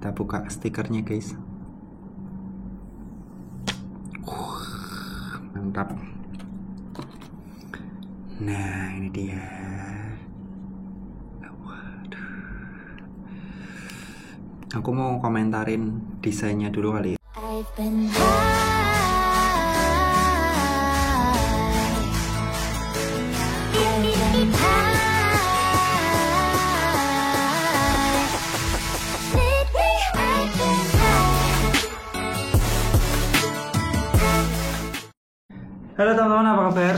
Kita buka stikernya guys. Mantap. Nah ini dia. Aku mau komentarin desainnya dulu kali ya. Halo teman-teman, apa kabar?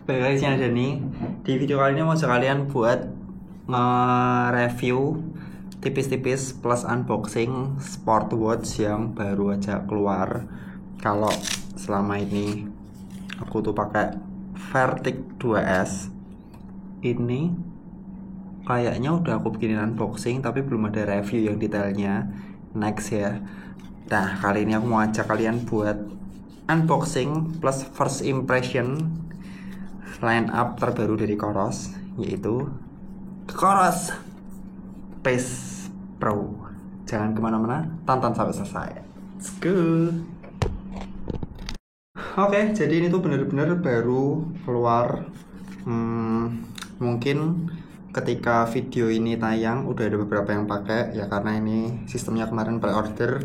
Balik lagi channel Dani. Di video kali ini mau sekalian buat nge-review tipis-tipis plus unboxing smartwatch yang baru aja keluar. Kalau selama ini aku tuh pakai Vertic 2S, ini kayaknya udah aku bikinin unboxing tapi belum ada review yang detailnya. Next ya. Nah kali ini aku mau ajak kalian buat unboxing plus first impression line up terbaru dari Coros, yaitu Coros Pace Pro. Jangan kemana-mana, tonton sampai selesai. Let's go. Oke, jadi ini tuh bener-bener baru keluar. Mungkin ketika video ini tayang udah ada beberapa yang pakai ya, karena ini sistemnya kemarin pre-order.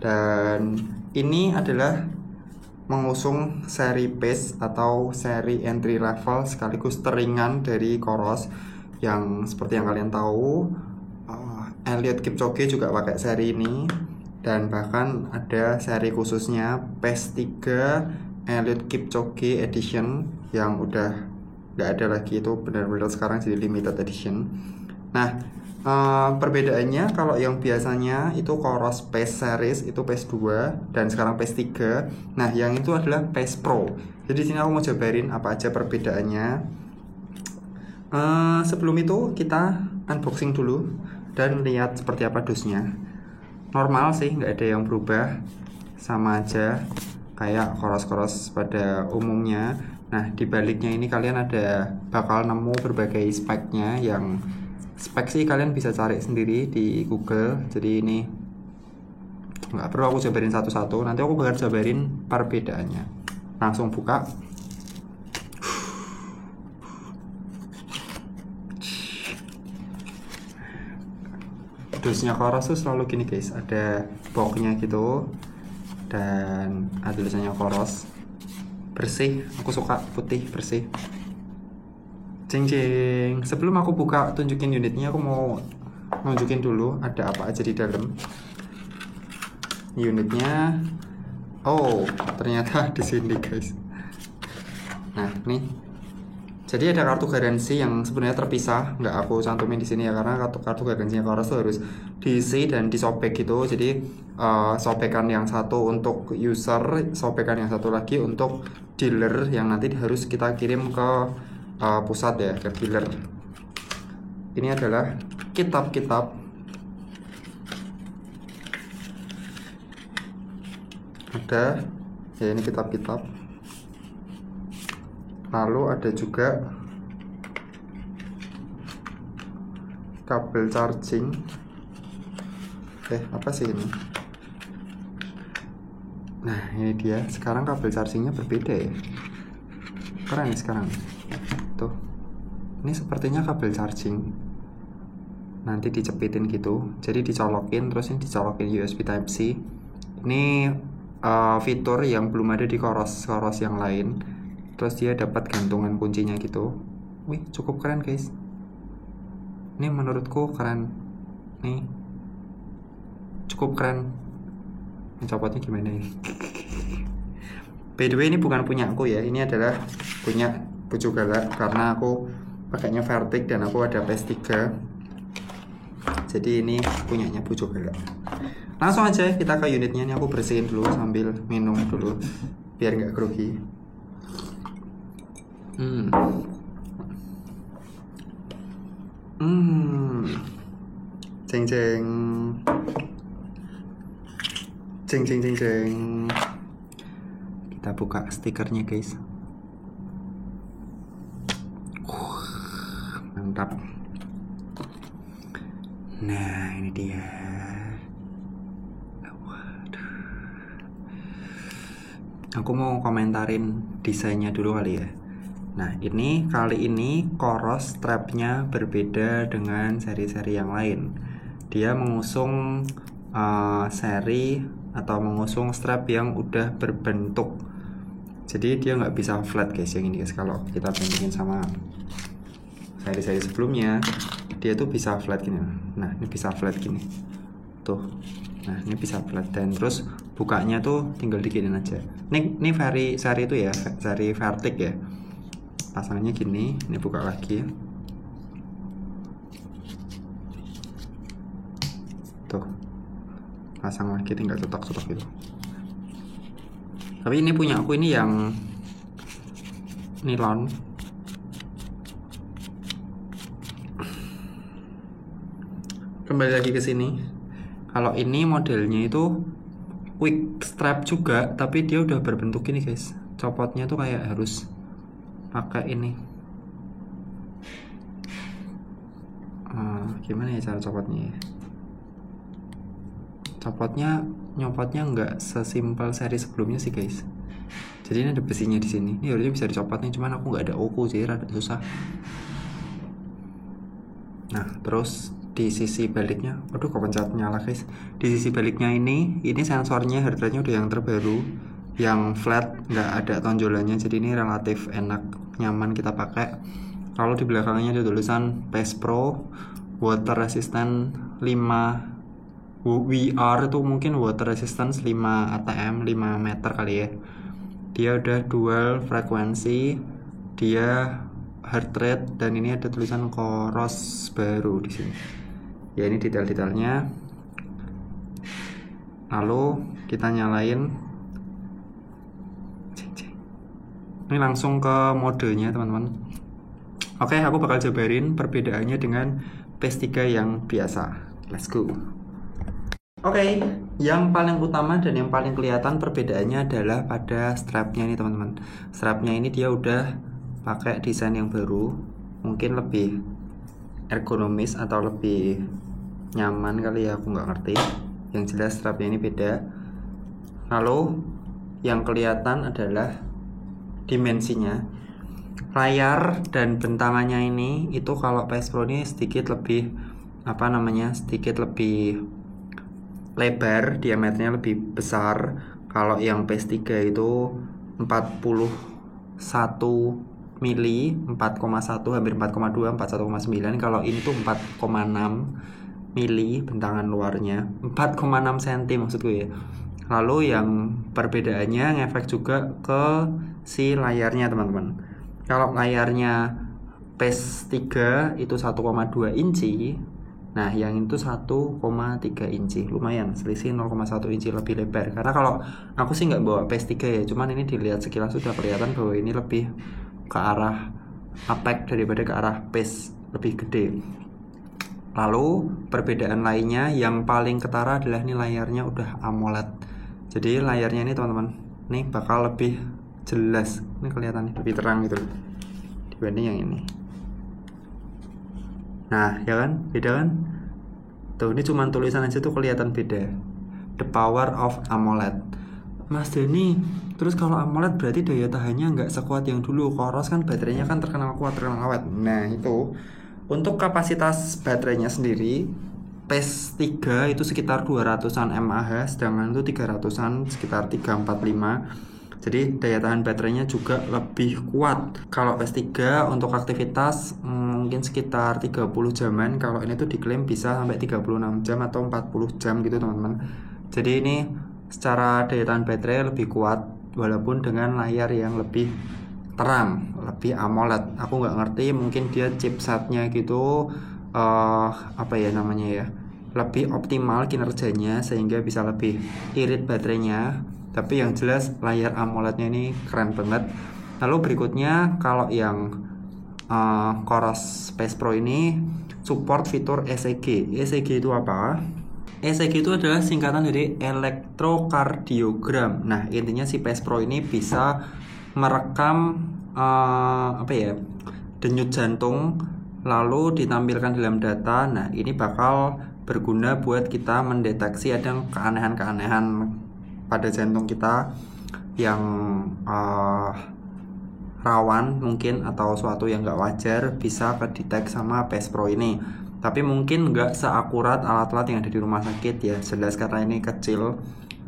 Dan ini adalah mengusung seri Pace atau seri entry level sekaligus teringan dari Coros, yang seperti yang kalian tahu Eliud Kipchoge juga pakai seri ini, dan bahkan ada seri khususnya Pace 3 Eliud Kipchoge Edition yang udah nggak ada lagi, itu benar-benar sekarang jadi limited edition. Nah perbedaannya, kalau yang biasanya itu Coros Pace series itu Pace 2 dan sekarang Pace 3. Nah, yang itu adalah Pace Pro. Jadi sini aku mau jabarin apa aja perbedaannya. Sebelum itu kita unboxing dulu dan lihat seperti apa dusnya. Normal sih, nggak ada yang berubah, sama aja kayak Coros-Coros pada umumnya. Nah, di baliknya ini kalian bakal nemu berbagai speknya. Yang spek sih kalian bisa cari sendiri di Google, jadi ini nggak perlu aku jabarin satu-satu, nanti aku bakal jabarin perbedaannya. Langsung buka. Dusnya Coros tuh selalu gini guys, ada boxnya gitu dan ada tulisannya Coros. Bersih, aku suka putih bersih. Jeng. Sebelum aku buka tunjukin unitnya, aku mau nunjukin dulu ada apa aja di dalam unitnya. Oh, ternyata di sini guys. Nah, nih. Jadi ada kartu garansi yang sebenarnya terpisah, nggak aku cantumin di sini ya, karena kartu garansinya Coros tuh harus diisi dan disobek gitu. Jadi sobekan yang satu untuk user, sobekan yang satu lagi untuk dealer yang nanti harus kita kirim ke pusat ya, ke dealer. Ini adalah kitab-kitab. Ada ya, ini kitab-kitab. Lalu ada juga kabel charging. Apa sih ini? Nah, ini dia. Sekarang kabel chargingnya berbeda ya. Keren nih sekarang. Tuh, ini sepertinya kabel charging, nanti dicepitin gitu, jadi dicolokin, terus ini dicolokin USB Type C. Ini fitur yang belum ada di Coros yang lain. Terus dia dapat gantungan kuncinya gitu. Wih, cukup keren guys. Ini menurutku keren. Nih, cukup keren. Mencopotnya gimana ini? By the way, ini bukan punya aku ya, ini adalah punya Pujo Galak, karena aku pakainya Vertic dan aku ada Pace 3. Jadi ini punyanya Pujo Galak. Langsung aja kita ke unitnya. Ini aku bersihin dulu sambil minum dulu biar nggak grogi. Jeng. Kita buka stikernya guys. Mantap. Nah, ini dia. Waduh. Aku mau komentarin desainnya dulu kali ya. Nah, kali ini Coros strapnya berbeda dengan seri-seri yang lain. Dia mengusung seri atau mengusung strap yang udah berbentuk. Jadi dia nggak bisa flat guys, yang ini guys. Kalau kita bandingin sama seri-seri sebelumnya, dia tuh bisa flat gini. Nah, ini bisa flat gini. Tuh. Nah, ini bisa flat dan terus bukanya tuh tinggal diginin aja. Ini seri itu ya, seri Vertic ya. Pasangannya gini, ini buka lagi. Tuh. Pasang lagi tinggal cetak-cetak gitu. Tapi ini punya aku ini yang nilon. Kembali lagi ke sini. Kalau ini modelnya itu quick strap juga, tapi dia udah berbentuk ini guys. Copotnya tuh kayak harus pakai ini. Gimana ya cara copotnya ya? Nyopotnya nggak sesimpel seri sebelumnya sih guys. Jadi ini ada besinya di sini. Ini harusnya bisa dicopot nih, cuman aku nggak ada oku jadi rada susah. Nah, terus di sisi baliknya, aduh kepencet nyala guys. Di sisi baliknya ini sensornya heart rate-nya udah yang terbaru, yang flat, nggak ada tonjolannya. Jadi ini relatif enak, nyaman kita pakai. Lalu di belakangnya ada tulisan Pace Pro water resistant 5 VR itu mungkin water resistance 5 ATM 5 meter kali ya. Dia udah dual frekuensi, dia heart rate, dan ini ada tulisan Coros baru di sini. Ya, ini detail-detailnya. Lalu kita nyalain. Ini langsung ke modenya teman-teman. Oke, aku bakal jabarin perbedaannya dengan Pace 3 yang biasa. Let's go. Oke, yang paling utama dan yang paling kelihatan perbedaannya adalah pada strapnya nih teman-teman. Strapnya ini dia udah pakai desain yang baru, mungkin lebih ergonomis atau lebih nyaman kali ya, aku nggak ngerti. Yang jelas strapnya ini beda. Lalu yang kelihatan adalah dimensinya. Layar dan bentangannya ini itu kalau Pace Pro ini sedikit lebih sedikit lebih lebar, diameternya lebih besar. Kalau yang Pace 3 itu 41 mili, 4,1 hampir 4,2, 41,9. Kalau ini tuh 4,6 mili bentangan luarnya, 4,6 cm maksudku ya. Lalu yang perbedaannya ngefek juga ke si layarnya teman-teman. Kalau layarnya Pace 3 itu 1,2 inci, nah yang itu 1,3 inci, lumayan selisih 0,1 inci lebih lebar. Karena kalau aku sih nggak bawa Pace 3 ya, cuman ini dilihat sekilas sudah kelihatan bahwa ini lebih ke arah Apex daripada ke arah Pace, lebih gede. Lalu perbedaan lainnya yang paling ketara adalah ini layarnya udah AMOLED. Jadi layarnya ini teman-teman, ini bakal lebih jelas, ini kelihatan nih, lebih terang gitu dibanding yang ini. Nah, ya kan? Beda kan? Tuh, ini cuma tulisan aja tuh kelihatan beda. The power of AMOLED. Mas Dani, terus kalau AMOLED berarti daya tahannya nggak sekuat yang dulu. Coros kan baterainya kan terkenal kuat, terkenal awet. Nah, itu untuk kapasitas baterainya sendiri, Pace 3 itu sekitar 200-an mAh, sedangkan itu 300-an sekitar 345. Jadi daya tahan baterainya juga lebih kuat. Kalau Pace 3 untuk aktivitas mungkin sekitar 30 jaman. Kalau ini tuh diklaim bisa sampai 36 jam atau 40 jam gitu teman-teman. Jadi ini secara daya tahan baterai lebih kuat, walaupun dengan layar yang lebih terang, lebih AMOLED. Aku nggak ngerti, mungkin dia chipsetnya gitu lebih optimal kinerjanya sehingga bisa lebih irit baterainya. Tapi yang jelas layar AMOLED-nya ini keren banget. Lalu berikutnya kalau yang Coros Pace Pro ini support fitur ECG. ECG itu apa? ECG itu adalah singkatan dari elektrokardiogram. Nah, intinya si Pace Pro ini bisa merekam denyut jantung lalu ditampilkan dalam data. Nah, ini bakal berguna buat kita mendeteksi ada keanehan-keanehan pada jantung kita yang rawan mungkin, atau suatu yang nggak wajar bisa kedetek sama PES Pro ini. Tapi mungkin nggak seakurat alat-alat yang ada di rumah sakit ya, jelas karena ini kecil.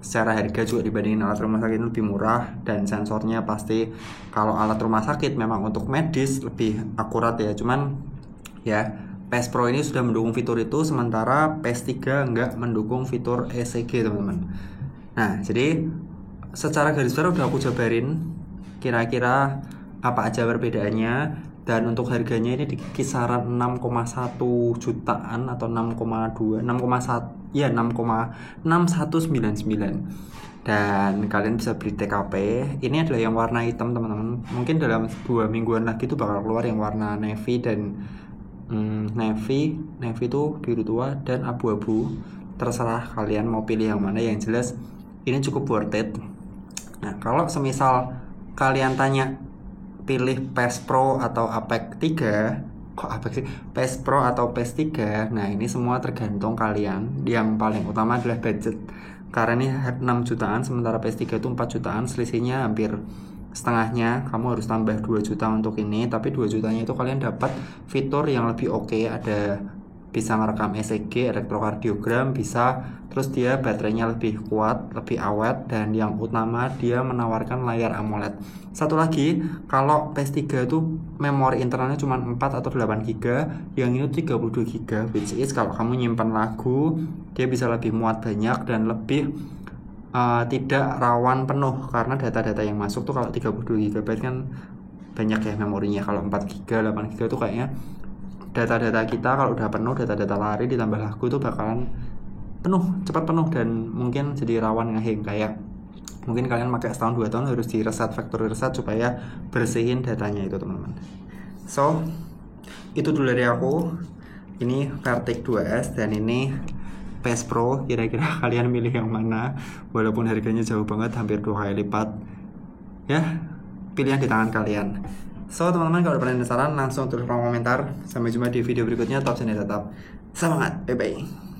Secara harga juga dibandingin alat rumah sakit lebih murah, dan sensornya pasti kalau alat rumah sakit memang untuk medis lebih akurat ya. Cuman ya, PES Pro ini sudah mendukung fitur itu, sementara PES 3 nggak mendukung fitur ECG teman-teman. Nah, jadi secara garis besar udah aku jabarin kira-kira apa aja perbedaannya, dan untuk harganya ini di kisaran 6,1 jutaan atau 6,2 6,1 ya 6,6199, dan kalian bisa beli TKP. Ini adalah yang warna hitam teman-teman, mungkin dalam 2 mingguan lagi tuh bakal keluar yang warna navy dan navy itu biru tua dan abu-abu, terserah kalian mau pilih yang mana. Yang jelas ini cukup worth it. Nah, kalau semisal kalian tanya pilih PES Pro atau Apex 3, kok Apex sih? PES Pro atau PES 3, nah ini semua tergantung kalian. Yang paling utama adalah budget, karena ini 6 jutaan sementara PES 3 itu 4 jutaan, selisihnya hampir setengahnya. Kamu harus tambah 2 juta untuk ini, tapi 2 jutanya itu kalian dapat fitur yang lebih oke. Ada bisa merekam ECG, elektrokardiogram bisa, terus dia baterainya lebih kuat, lebih awet, dan yang utama dia menawarkan layar AMOLED. Satu lagi, kalau PS3 itu memori internalnya cuma 4 atau 8 GB, yang ini 32 GB, which is kalau kamu nyimpan lagu, dia bisa lebih muat banyak dan lebih tidak rawan penuh, karena data-data yang masuk tuh kalau 32 GB kan banyak ya memorinya. Kalau 4 GB, 8 GB tuh kayaknya data-data kita kalau udah penuh, data-data lari ditambah lagu itu bakalan penuh, cepat penuh, dan mungkin jadi rawan ngehang. Kayak mungkin kalian pakai setahun 2 tahun harus di reset, factory reset supaya bersihin datanya itu teman-teman. So itu dulu dari aku. Ini Kartik 2S dan ini PES Pro. Kira-kira kalian milih yang mana? Walaupun harganya jauh banget, hampir 2 kali lipat ya, pilihan di tangan kalian. So teman-teman, kalau ada penasaran langsung tulis kolom komentar. Sampai jumpa di video berikutnya. Top channel tetap semangat, bye bye.